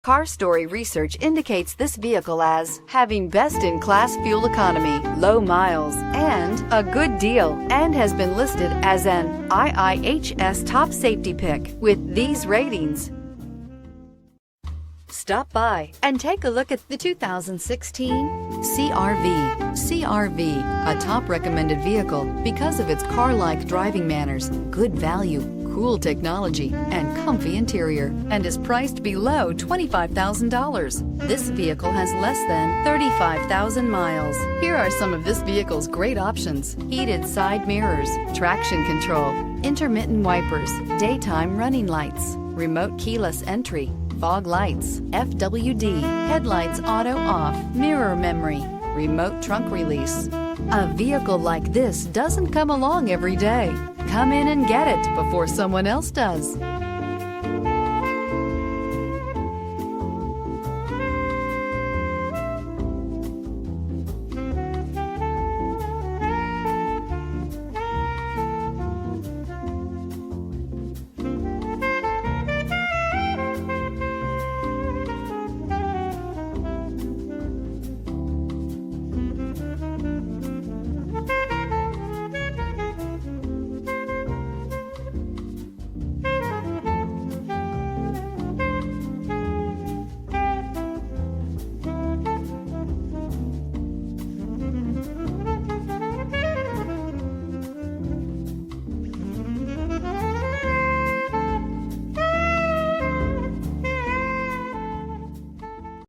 Car Story research indicates this vehicle as having best-in-class fuel economy, low miles, and a good deal, and has been listed as an IIHS top safety pick with these ratings. Stop by and take a look at the 2016 CR-V. CR-V, a top recommended vehicle because of its car-like driving manners, good value, cool technology, and comfy interior, and is priced below $25,000. This vehicle has less than 35,000 miles. Here are some of this vehicle's great options: heated side mirrors, traction control, intermittent wipers, daytime running lights, remote keyless entry, fog lights, FWD, headlights auto off, mirror memory, remote trunk release. A vehicle like this doesn't come along every day. Come in and get it before someone else does.